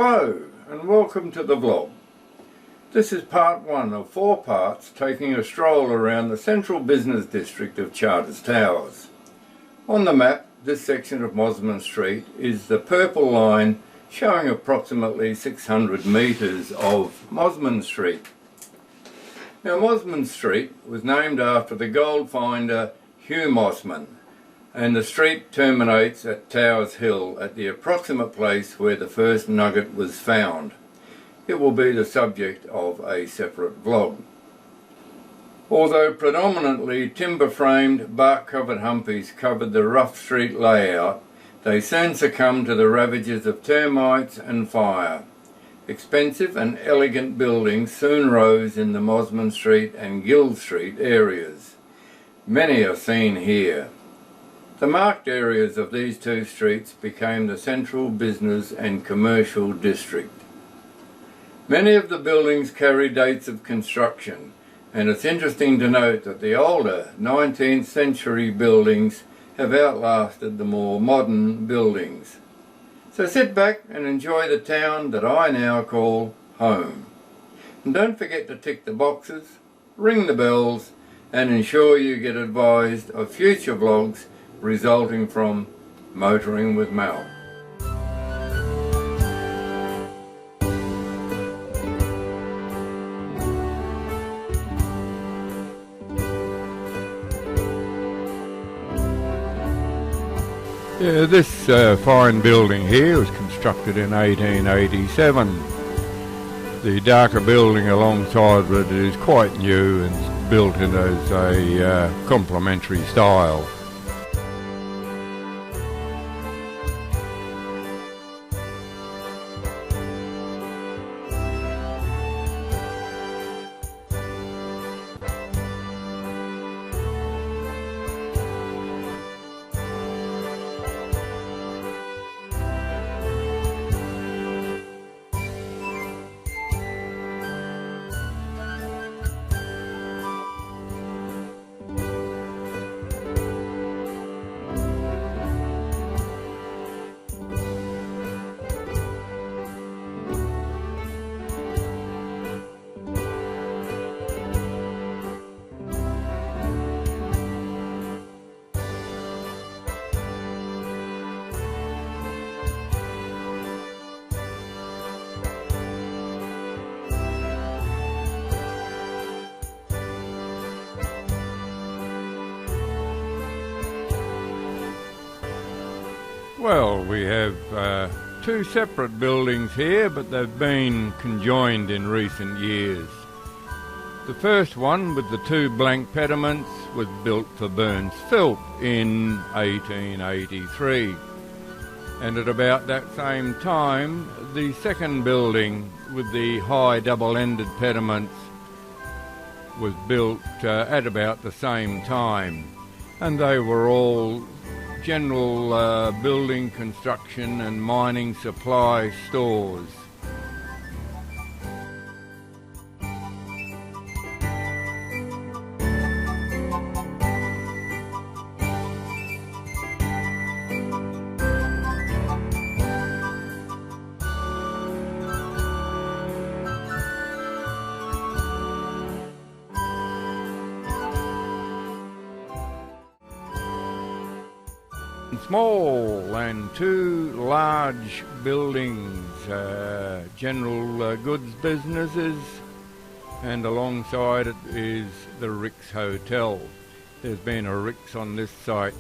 Hello and welcome to the vlog. This is part 1 of 4 parts taking a stroll around the central business district of Charters Towers. On the map, this section of Mosman Street is the purple line showing approximately 600 metres of Mosman Street. Now Mosman Street was named after the gold finder Hugh Mosman, and the street terminates at Towers Hill at the approximate place where the first nugget was found. It will be the subject of a separate vlog. Although predominantly timber-framed, bark-covered humpies covered the rough street layout, they soon succumbed to the ravages of termites and fire. Expensive and elegant buildings soon rose in the Mosman Street and Guild Street areas. Many are seen here. The marked areas of these two streets became the central business and commercial district. Many of the buildings carry dates of construction, and it's interesting to note that the older 19th century buildings have outlasted the more modern buildings. So sit back and enjoy the town that I now call home. And don't forget to tick the boxes, ring the bells, and ensure you get advised of future vlogs resulting from motoring with Mal. Yeah, this fine building here was constructed in 1887. The darker building alongside it is quite new and built in as a complementary style. Well, we have two separate buildings here, but they've been conjoined in recent years. The first one, with the two blank pediments, was built for Burns Philp in 1883. And at about that same time, the second building, with the high double-ended pediments, was built at about the same time. And they were all general building, construction and mining supply stores. Small and two large buildings, general goods businesses, and alongside it is the Ricks Hotel. There's been a Ricks on this site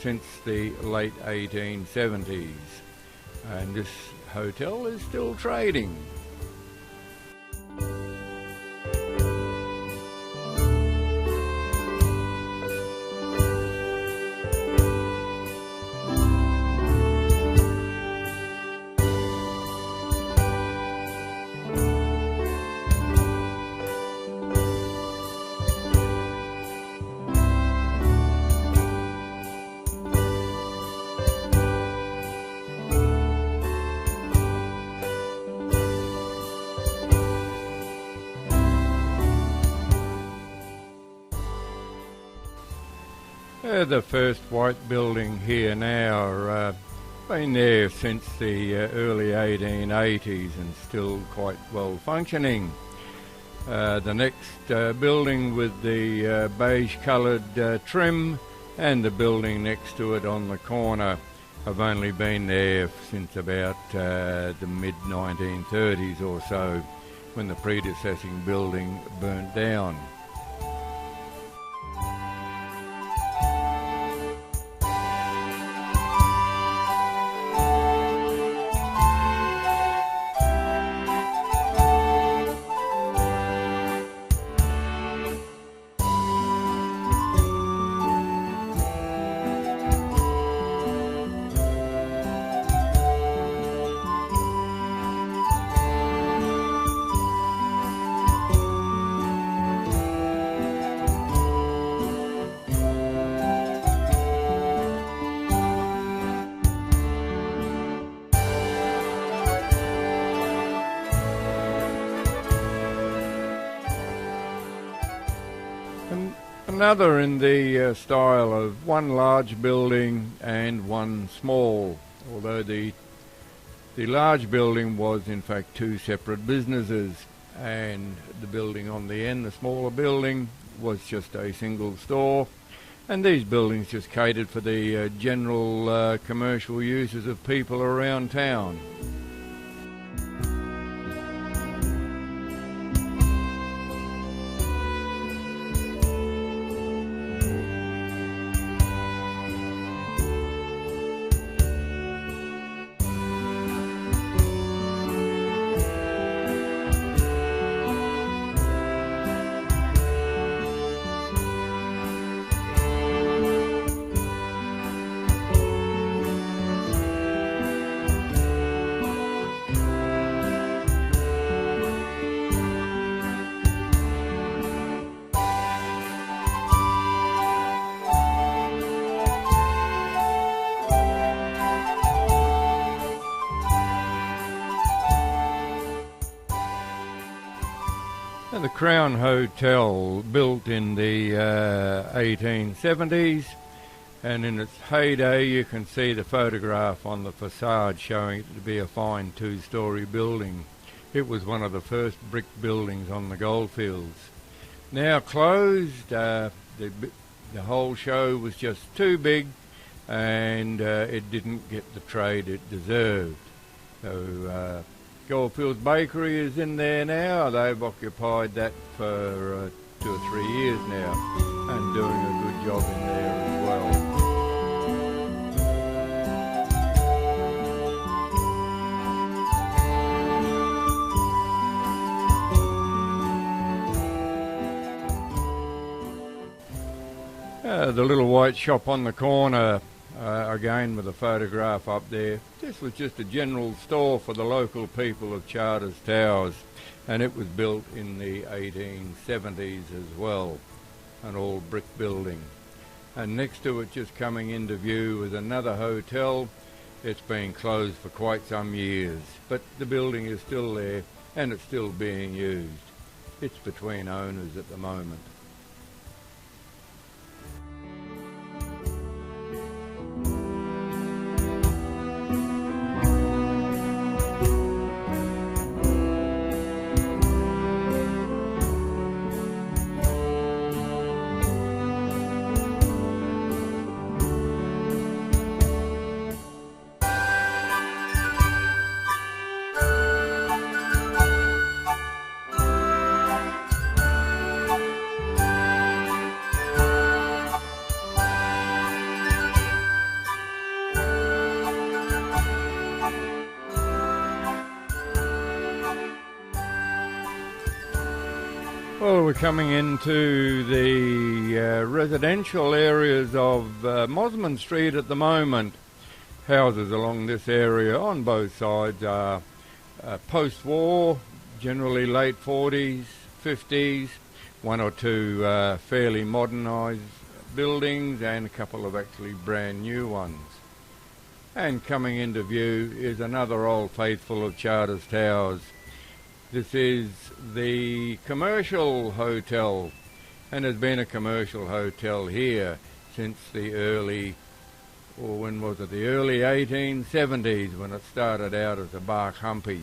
since the late 1870s, and this hotel is still trading. The first white building here now Been there since the early 1880s and still quite well functioning. The next building with the beige coloured trim and the building next to it on the corner have only been there since about the mid-1930s or so, when the predecessing building burnt down. Another in the style of one large building and one small, although the large building was in fact two separate businesses, and the building on the end, the smaller building, was just a single store, and these buildings just catered for the general commercial uses of people around town. The Crown Hotel, built in the 1870s, and in its heyday you can see the photograph on the facade showing it to be a fine two-storey building. It was one of the first brick buildings on the goldfields. Now closed, the whole show was just too big, and it didn't get the trade it deserved. So Goldfields Bakery is in there now. They've occupied that for 2 or 3 years now and doing a good job in there as well. The little white shop on the corner, again with a photograph up there. This was just a general store for the local people of Charters Towers, and it was built in the 1870s as well, an old brick building. And next to it, just coming into view, was another hotel. It's been closed for quite some years, but the building is still there and it's still being used. It's between owners at the moment. Well, we're coming into the residential areas of Mosman Street at the moment. Houses along this area on both sides are post-war, generally late 40s, 50s, one or two fairly modernised buildings and a couple of actually brand new ones. And coming into view is another old faithful of Charters Towers. This is the commercial hotel, and there's been a commercial hotel here since the early when was it, the early 1870s, when it started out as a bark humpy.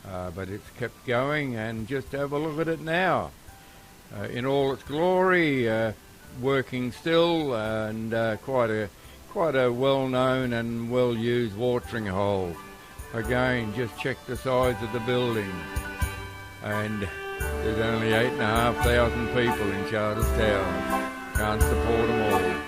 But it's kept going, and just have a look at it now. In all its glory, working still, and quite a well-known and well-used watering hole. Again, just check the size of the building, and there's only 8,500 people in Charters Towers. Can't support them all.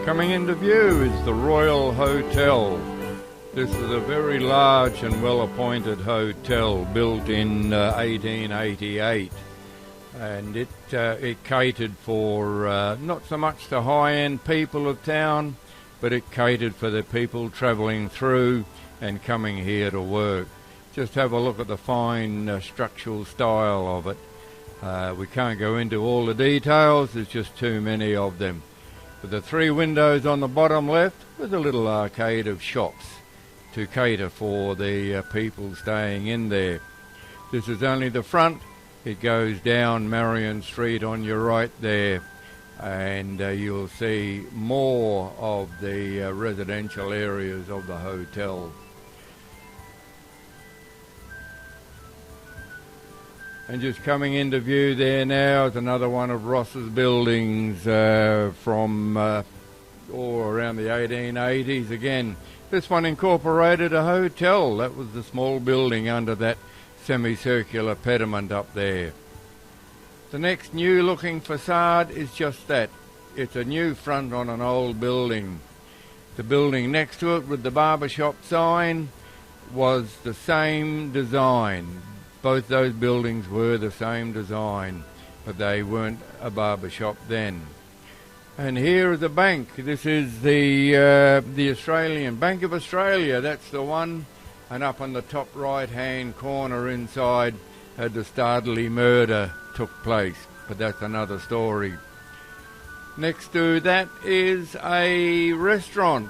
Coming into view is the Royal Hotel. This is a very large and well-appointed hotel built in 1888, and it catered for not so much the high-end people of town, but it catered for the people travelling through and coming here to work. Just have a look at the fine structural style of it. We can't go into all the details, there's just too many of them. But the three windows on the bottom left with a little arcade of shops to cater for the people staying in there. This is only the front. It goes down Marion Street on your right there, and you'll see more of the residential areas of the hotel. And just coming into view there now is another one of Ross's buildings from around the 1880s again. This one incorporated a hotel. That was the small building under that semicircular pediment up there. The next new looking facade is just that. It's a new front on an old building. The building next to it with the barbershop sign was the same design. Both those buildings were the same design, but they weren't a barber shop then. And here is a bank. This is the Australian Bank of Australia. That's the one. And up on the top right-hand corner inside, the Stardley murder took place, but that's another story. Next to that is a restaurant,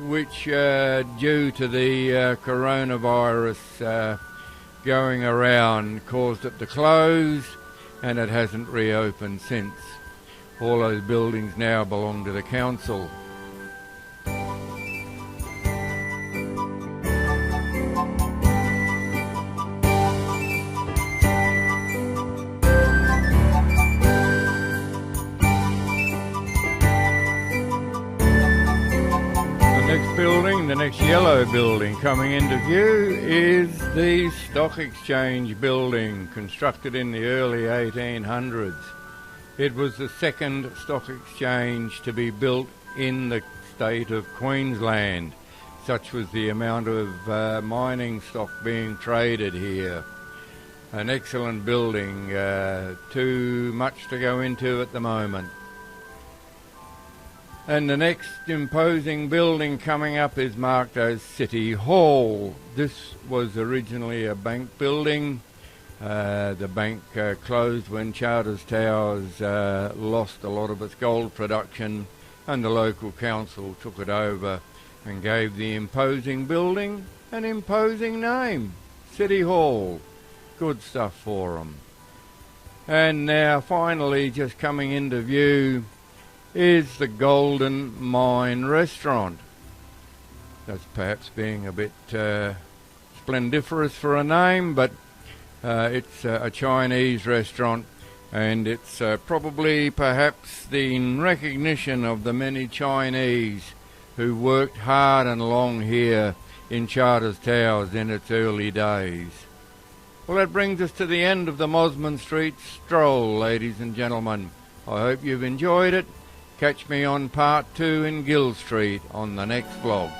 which due to the coronavirus going around caused it to close, and it hasn't reopened since. All those buildings now belong to the council. The next yellow building coming into view is the Stock Exchange building, constructed in the early 1800s. It was the second stock exchange to be built in the state of Queensland. Such was the amount of mining stock being traded here. An excellent building, too much to go into at the moment. And the next imposing building coming up is marked as City Hall. This was originally a bank building. The bank closed when Charters Towers lost a lot of its gold production, and the local council took it over and gave the imposing building an imposing name, City Hall. Good stuff for them. And now finally, just coming into view, is the Golden Mine restaurant. That's perhaps being a bit splendiferous for a name, but it's a Chinese restaurant, and it's probably perhaps the recognition of the many Chinese who worked hard and long here in Charters Towers in its early days. Well, that brings us to the end of the Mosman St Stroll, ladies and gentlemen. I hope you've enjoyed it. Catch me on part 2 in Gill Street on the next vlog.